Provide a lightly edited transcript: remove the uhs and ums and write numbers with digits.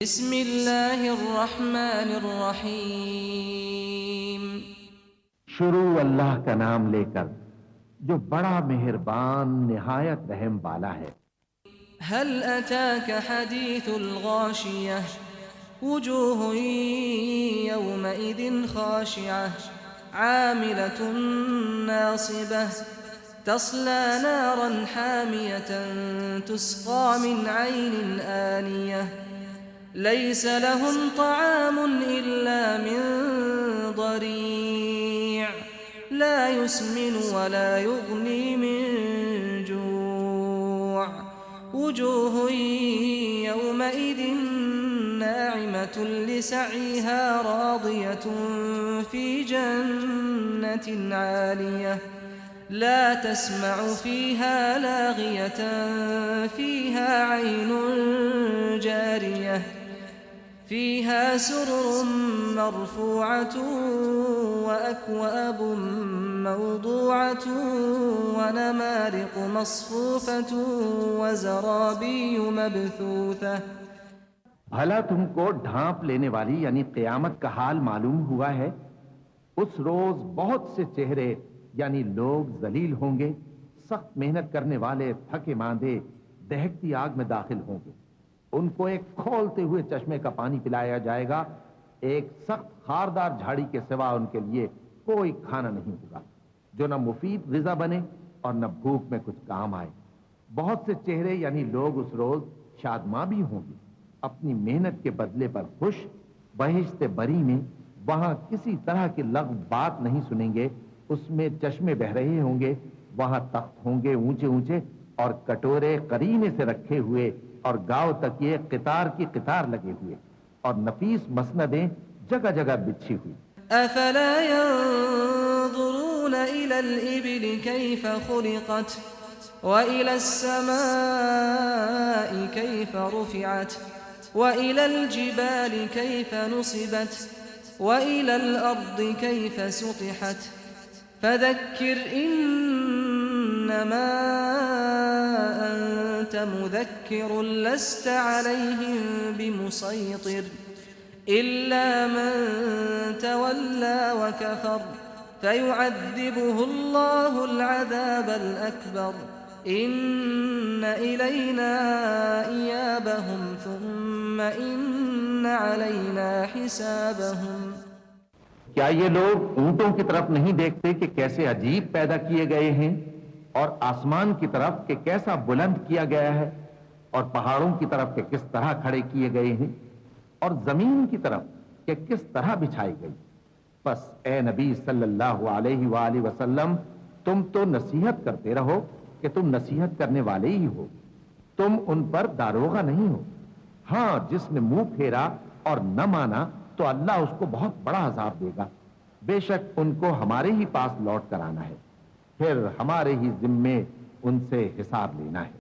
बिस्मिल्लाहिर्रहमानिर्रहीम। शुरू अल्लाह का नाम लेकर जो बड़ा मेहरबान निहायत रहम वाला है। हल अताक हदीथुल गाशियह वुजूहुन यौमइदिन खाशिअह आमिलतुन नासिबह तस्ला नारन हामियतन तुस्का मिन ऐनिन आनियह लैस लहुम तआमुन इल्ला मिन दरीअ ला युस्मिनु वला युग्नी मिन जूअ वुजूह यौमइदिन नाइमतुन लिसईहा रादियतुन फी जन्नतिन आलियह ला तस्मअु फीहा लागियतन फीहा ऐनुन जारियह फीहा सुरुरुन मरफूअतुन व अक्वाबुन मौदूअतुन व नमारिक़ु मस्फूफ़तुन व ज़राबिय्यु मबथूथह। भला तुमको ढांप लेने वाली यानी क़यामत का हाल मालूम हुआ है? उस रोज बहुत से चेहरे यानी लोग जलील होंगे, सख्त मेहनत करने वाले थके मांदे दहकती आग में दाखिल होंगे। उनको एक खोलते हुए चश्मे का पानी पिलाया जाएगा। एक सख्त खारदार झाड़ी के सिवा उनके लिए कोई खाना नहीं होगा जो न मुफीद ग़िज़ा बने और न भूख में कुछ काम आए। बहुत से चेहरे यानी लोग उस रोज शादमां भी होंगे, अपनी मेहनत के बदले पर खुश। बहिश्ते बरी में वहां किसी तरह की लग़्व बात नहीं सुनेंगे। उसमें चश्मे बह रहे होंगे, वहां तख्त होंगे ऊंचे ऊंचे और कटोरे करीने से रखे हुए और गांव तक ये कितार की कितार लगे हुए और नफीस मसनदें जगह जगह बिछी हुई। अफला यंज़ुरून इलल इबिल कैफ़ खुलिक़त व इलस समाई कैफ़ रुफ़िअत व इलल जिबालि कैफ़ नुसिबत व इलल अर्दि कैफ़ सुतिहत फज़क्किर इन्नमा अंत मुज़क्किरुन लस्त अलैहिम बिमुसैतिर इल्ला मन तवल्ला व कफ़र फ़युअज़्ज़िबुहुल्लाहुल अज़ाबल अकबर इन्न इलैना इयाबहुम थुम्म इन्न अलैना हिसाबहुम। क्या ये लोग ऊंटों की तरफ नहीं देखते कि कैसे अजीब पैदा किए गए हैं, और आसमान की तरफ कि कैसा बुलंद किया गया है, और पहाड़ों की तरफ कि किस तरह खड़े किए गए हैं, और जमीन की तरफ कि किस तरह बिछाई गई। बस ए नबी सल्लल्लाहु अलैहि वसल्लम, तुम तो नसीहत करते रहो कि तुम नसीहत करने वाले ही हो, तुम उन पर दारोगा नहीं हो। हाँ, जिसने मुंह फेरा और न माना तो अल्लाह उसको बहुत बड़ा अजाब देगा। बेशक उनको हमारे ही पास लौट कर आना है, फिर हमारे ही जिम्मे उनसे हिसाब लेना है।